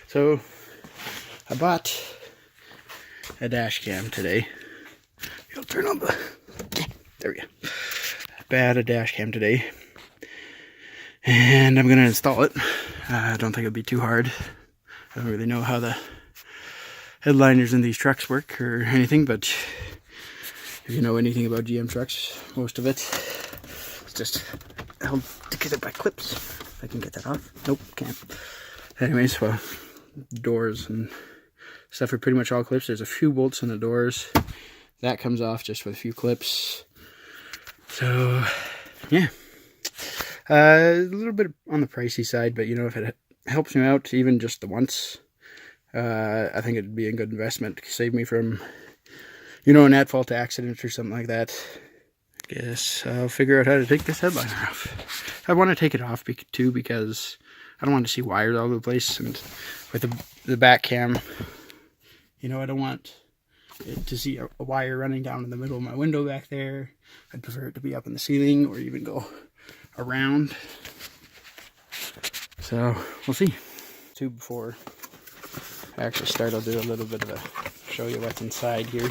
So I bought a dash cam today. I'll turn on the, there we go. I bought a dash cam today, and I'm gonna install it. I don't think it'll be too hard. I don't really know how the headliners in these trucks work or anything, but if you know anything about GM trucks, most of it is just held together by clips. If I can get that off. Nope, can't. Anyways, well, doors and stuff are pretty much all clips. There's a few bolts on the doors. That comes off just with a few clips. So, yeah. A little bit on the pricey side, but you know, if it helps me out even just the once, I think it'd be a good investment. Save me from, you know, an at-fault accident or something like that. I guess I'll figure out how to take this headliner off. I want to take it off too because I don't want to see wires all over the place, and with the back cam, you know, I don't want it to see a wire running down in the middle of my window back there. I'd prefer it to be up in the ceiling or even go around. So we'll see. Before I actually start, I'll do a little bit of a show you what's inside here.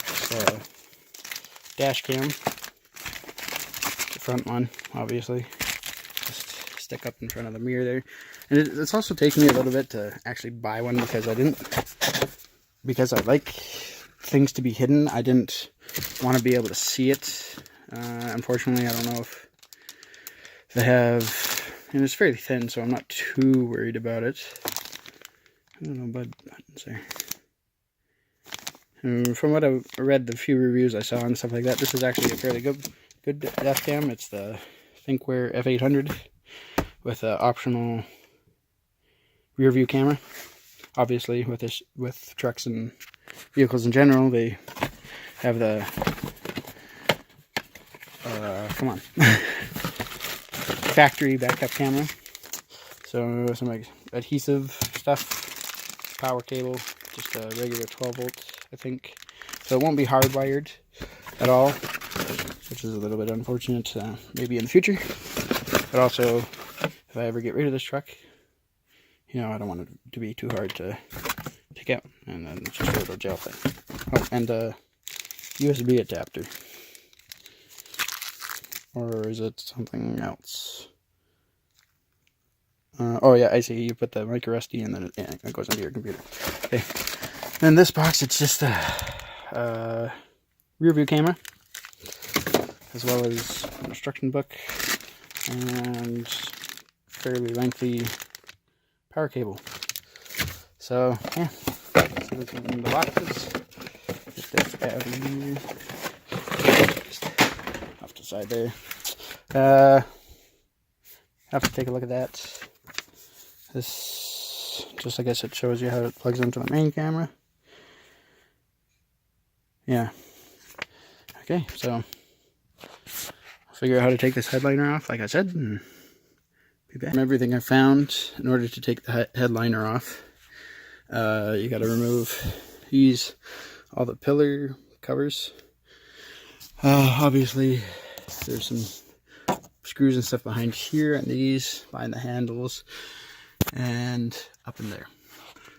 So dash cam, the front one, obviously. Stick up in front of the mirror there, and it's also taken me a little bit to actually buy one because I like things to be hidden. I didn't want to be able to see it. Unfortunately, I don't know if they have, and it's fairly thin, so I'm not too worried about it. I don't know, buttons there. And from what I read, the few reviews I saw and stuff like that, this is actually a fairly good dash cam. It's the Thinkware F800. With an optional rear view camera. Obviously, with trucks and vehicles in general, they have the factory backup camera. So some like adhesive stuff, power cable, just a regular 12 volts, I think. So it won't be hardwired at all, which is a little bit unfortunate. Maybe in the future, but also, if I ever get rid of this truck, you know, I don't want it to be too hard to take out. And then it's just a little gel thing. Oh, and a USB adapter. Or is it something else? Oh yeah, I see. You put the micro SD and then it goes into your computer. Okay. In this box, it's just a rear view camera, as well as an instruction book and fairly lengthy power cable. So yeah, so this is in the boxes. Just this out of here. Just off the side there. Have to take a look at that. This, just I guess it shows you how it plugs into the main camera. Yeah. Okay, so I'll figure out how to take this headliner off, like I said, and be back. From everything I found, in order to take the headliner off, you got to remove all the pillar covers. Obviously, there's some screws and stuff behind here, and these behind the handles, and up in there.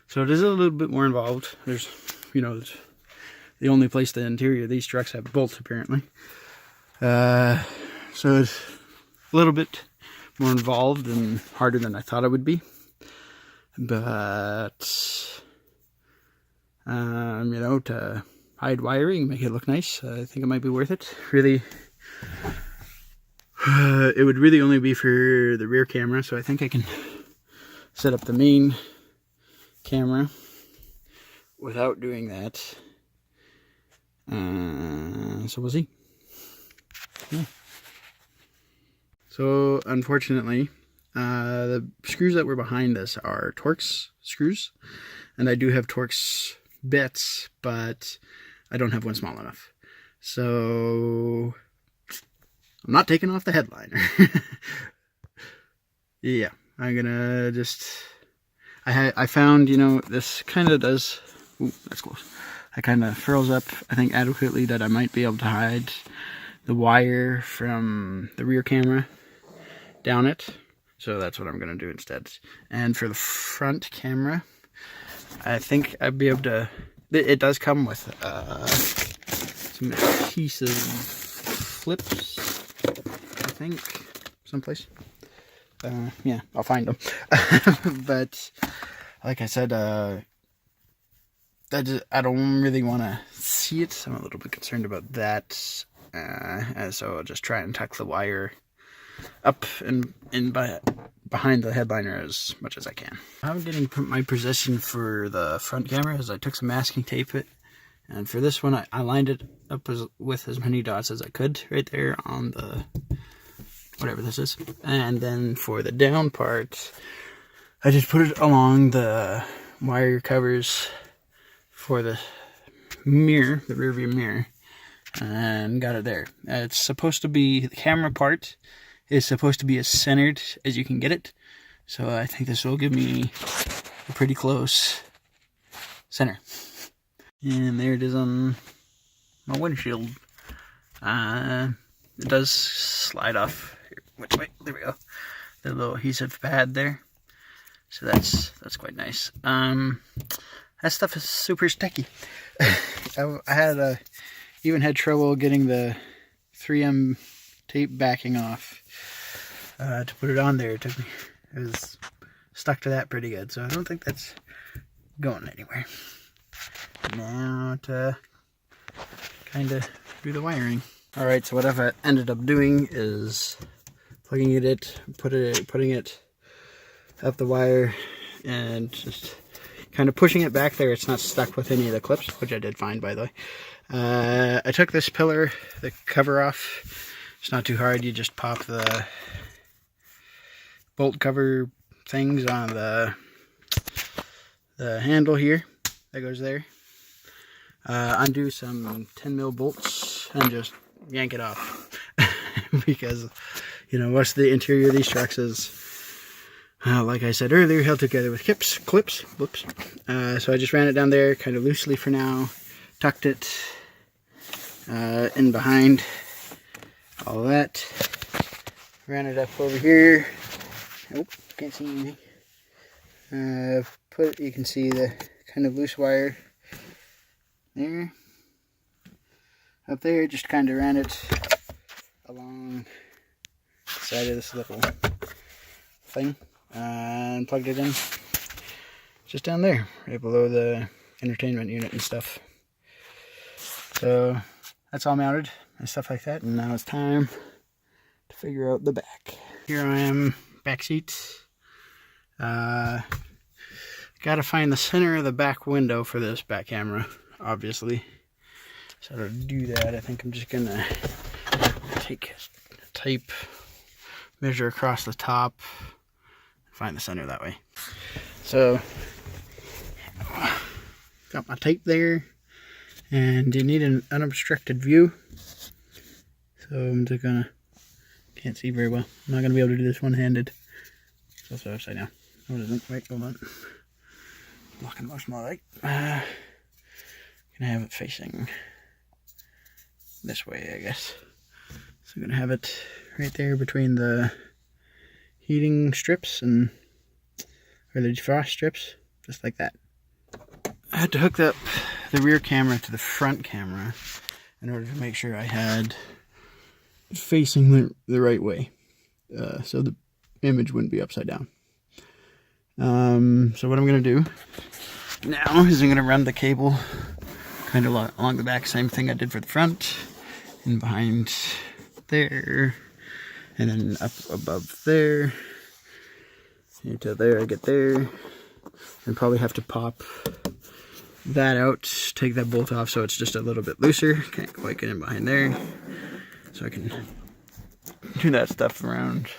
So it is a little bit more involved. There's, you know, the only place the interior of these trucks have bolts, apparently. So it's a little bit more involved and harder than I thought it would be, but you know, to hide wiring, make it look nice, I think it might be worth it. Really, it would really only be for the rear camera, so I think I can set up the main camera without doing that. So we'll see. Yeah. So unfortunately, the screws that were behind this are Torx screws, and I do have Torx bits, but I don't have one small enough. So I'm not taking off the headliner. Yeah, I'm gonna just, I found, you know, this kind of does, ooh, that's close. It kind of furls up, I think, adequately that I might be able to hide the wire from the rear camera down it. So that's what I'm going to do instead. And for the front camera, I think I'd be able to... It does come with some adhesive flips, I think, someplace. Yeah, I'll find them. But like I said, I don't really want to see it. I'm a little bit concerned about that. So I'll just try and tuck the wire up and behind the headliner as much as I can. I'm getting my position for the front camera is I took some masking tape, and for this one I lined it up with as many dots as I could right there on the whatever this is. And then for the down part, I just put it along the wire covers for the mirror, the rear view mirror, and got it there. It's supposed to be, the camera part is supposed to be as centered as you can get it. So I think this will give me a pretty close center. And there it is on my windshield. It does slide off. Here, which way? There we go. The little adhesive pad there. So that's quite nice. That stuff is super sticky. I had even had trouble getting the 3M tape backing off to put it on there. It was stuck to that pretty good, so I don't think that's going anywhere. Now to kind of do the wiring. All right, so what I've ended up doing is plugging it, putting it up the wire, and just kind of pushing it back there. It's not stuck with any of the clips, which I did find, by the way. I took this pillar, the cover off. It's not too hard. You just pop the bolt cover things on the handle here that goes there. Undo some 10mm bolts and just yank it off. Because, you know, most of the interior of these trucks is, like I said earlier, held together with clips. Whoops. So I just ran it down there kind of loosely for now. Tucked it in behind all that. Ran it up over here. Oh, can't see anything. You can see the kind of loose wire there. Up there, just kind of ran it along the side of this little thing and plugged it in just down there, right below the entertainment unit and stuff. So that's all mounted and stuff like that, and now it's time to figure out the back. Here I am, back seat. Gotta find the center of the back window for this back camera, obviously. So to do that, I think I'm just gonna take tape, measure across the top, find the center that way. So got my tape there, and you need an unobstructed view. So I'm just gonna, can't see very well. I'm not gonna be able to do this one-handed. It's also upside down. No, it isn't. Wait, hold on. Blocking most of my light. Gonna have it facing this way, I guess. So I'm gonna have it right there between the heating strips or the defrost strips, just like that. I had to hook up the rear camera to the front camera in order to make sure I had it facing the right way, so the image wouldn't be upside down. So what I'm gonna do now is I'm gonna run the cable kind of along the back, same thing I did for the front, and behind there, and then up above there, into there. I get there, and probably have to pop that out, take that bolt off so it's just a little bit looser. Can't quite get in behind there, so I can do that stuff around,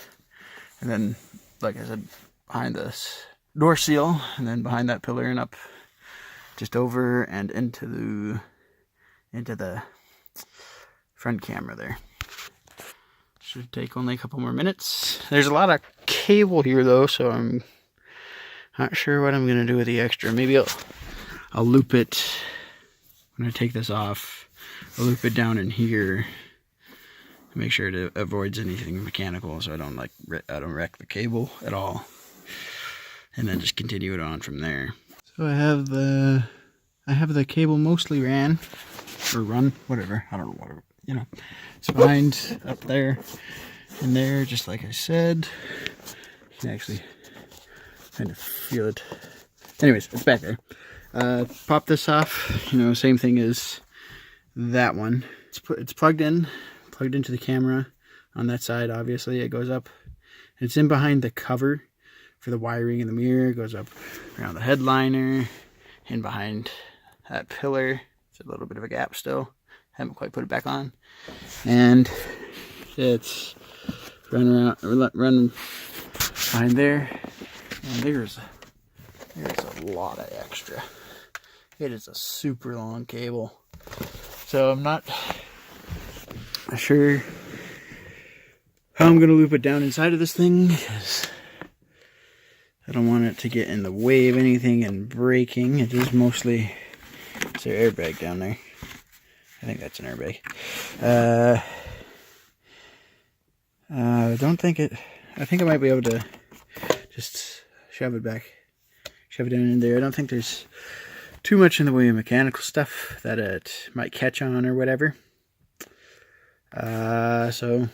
and then, like I said, behind this door seal, and then behind that pillar and up just over and into the front camera there. Should take only a couple more minutes. There's a lot of cable here though, so I'm not sure what I'm gonna do with the extra. Maybe I'll loop it when I take this off. I'll loop it down in here Make sure it avoids anything mechanical, so I don't wreck the cable at all. And then just continue it on from there. So I have the cable mostly ran or run, whatever. I don't know, whatever. You know, it's behind up there and there, just like I said. You can actually kind of feel it. Anyways, it's back there. Pop this off. You know, same thing as that one. It's plugged into the camera on that side. Obviously, it goes up. It's in behind the cover for the wiring in the mirror. It goes up around the headliner and behind that pillar. It's a little bit of a gap still. Haven't quite put it back on. And it's run behind there. And there's a lot of extra. It is a super long cable. So I'm not sure how I'm going to loop it down inside of this thing, because I don't want it to get in the way of anything and breaking. It is mostly, is there airbag down there? I think that's an airbag. I don't think it, I think I might be able to just shove it down in there. I don't think there's too much in the way of mechanical stuff that it might catch on or whatever. So,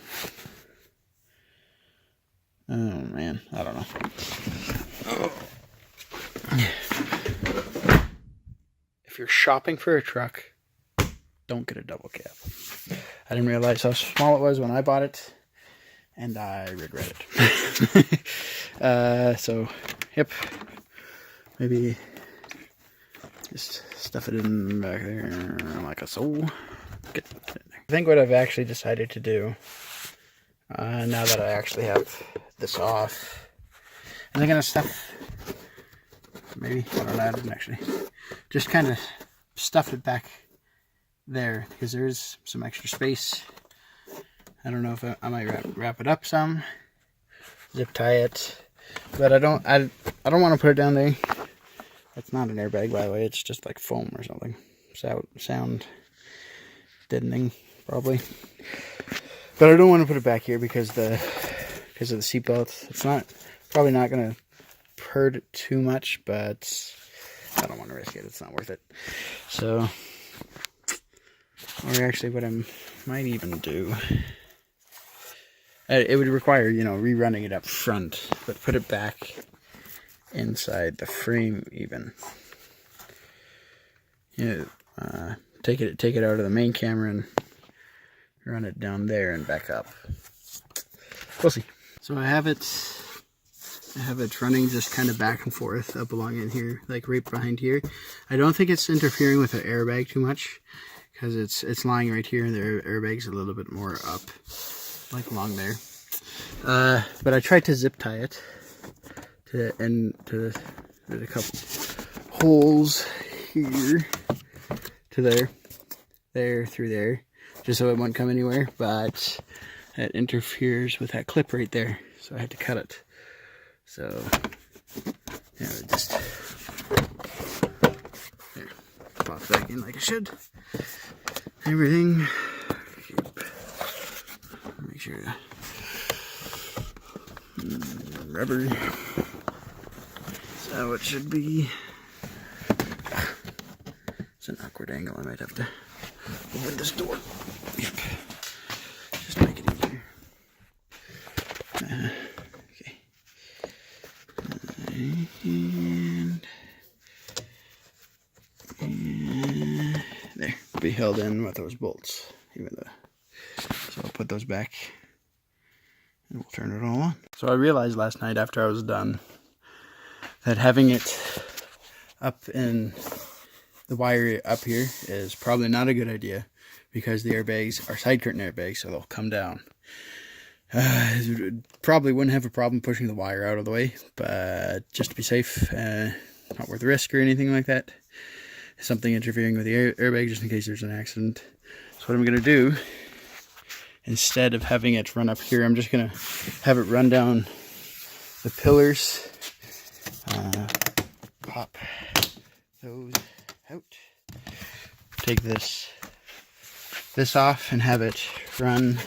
oh man, I don't know. If you're shopping for a truck, don't get a double cab. I didn't realize how small it was when I bought it, and I regret it. So, yep, maybe just stuff it in back there like a so. Get in there. I think what I've actually decided to do, now that I actually have this off, and I'm gonna stuff, maybe, I don't know, I didn't actually, just kind of stuff it back there, because there is some extra space. I don't know if I might wrap it up some, zip tie it, but I don't want to put it down there. It's not an airbag, by the way. It's just like foam or something. Sound deadening, probably. But I don't want to put it back here because of the seatbelt. It's probably not going to hurt it too much, but I don't want to risk it. It's not worth it. So, or actually, what I might even do, it would require, you know, rerunning it up front, but put it back inside the frame even. You know, take it out of the main camera and run it down there and back up. We'll see. So I have it running just kind of back and forth up along in here, like right behind here. I don't think it's interfering with the airbag too much, because it's lying right here and the airbag's a little bit more up, like along there. But I tried to zip tie it to there's a couple holes here to there through there, just so it won't come anywhere, but it interferes with that clip right there, so I had to cut it. So yeah, it just there, pops back in like it should. Everything, make sure rubber. So it should be. It's an awkward angle. I might have to open this door. Yep. Just make it easier. Okay. And there. Be held in with those bolts. So I'll put those back. And we'll turn it all on. So I realized last night after I was done that having it up in the wire up here is probably not a good idea, because the airbags are side curtain airbags, so they'll come down. Probably wouldn't have a problem pushing the wire out of the way, but just to be safe, not worth the risk or anything like that. Something interfering with the airbag just in case there's an accident. So what I'm going to do, instead of having it run up here, I'm just going to have it run down the pillars. Pop those out. Take this off and have it run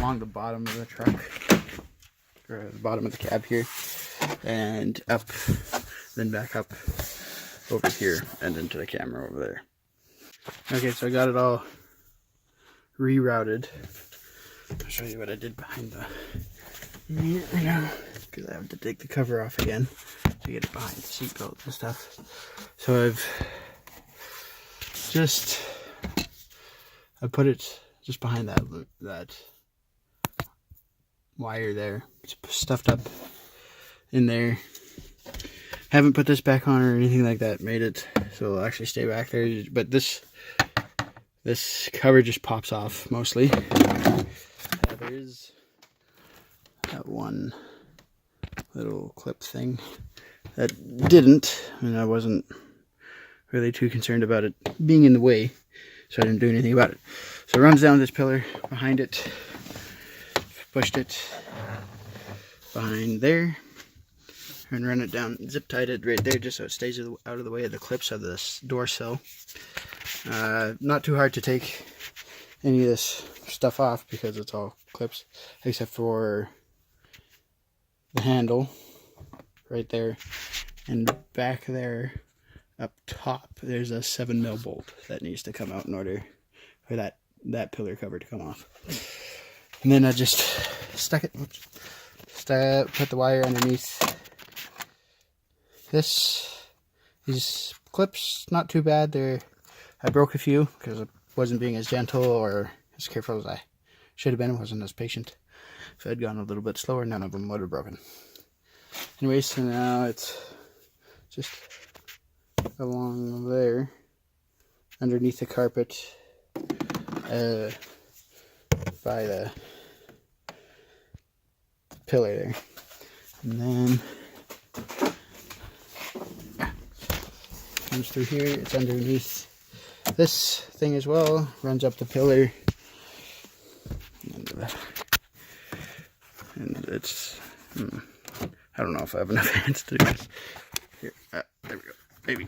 along the bottom of the truck, or the bottom of the cab here, and up, then back up over here, and into the camera over there. Okay, so I got it all rerouted. I'll show you what I did behind the mirror now, because I have to take the cover off again to get it behind the seatbelt and stuff. So I put it just behind that wire there. It's stuffed up in there. Haven't put this back on or anything like that. Made it so it'll actually stay back there. But this cover just pops off mostly. There is that one little clip thing that didn't, and I wasn't really too concerned about it being in the way, so I didn't do anything about it. So it runs down this pillar behind it, pushed it behind there, and run it down, zip tied it right there just so it stays out of the way of the clips of this door sill. Not too hard to take any of this stuff off because it's all clips, except for the handle right there, and back there up top there's a 7mm bolt that needs to come out in order for that pillar cover to come off. And then I just put the wire underneath these clips. Not too bad. I broke a few because I wasn't being as gentle or as careful as I should have been. I wasn't as patient. If I'd gone a little bit slower, none of them would have broken. Anyways, so now it's just along there, underneath the carpet, by the pillar there. And then comes through here, it's underneath this thing as well, runs up the pillar, and it's, I don't know if I have enough hands to do this. Here, there we go, maybe.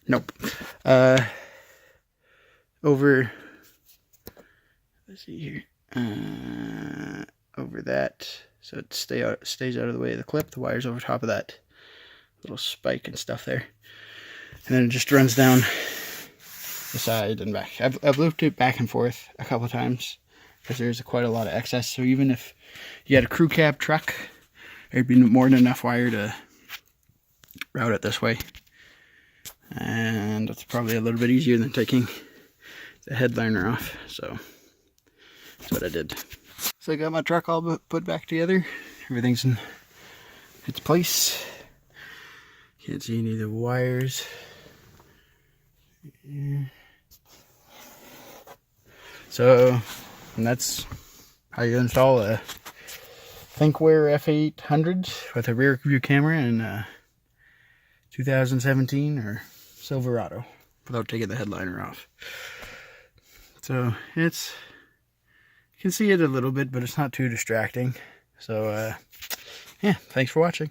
Nope. Over, let's see here, over that, so it stays out of the way of the clip. The wire's over top of that little spike and stuff there, and then it just runs down the side and back. I've looped it back and forth a couple times because there's quite a lot of excess. So even if you had a crew cab truck, there'd be more than enough wire to route it this way, and it's probably a little bit easier than taking the headliner off. So that's what I did. So I got my truck all put back together. Everything's in its place. Can't see any of the wires. So, and that's how you install a Thinkware F800 with a rear view camera in a 2017 or Silverado without taking the headliner off. So it's, you can see it a little bit, but it's not too distracting. So yeah, thanks for watching.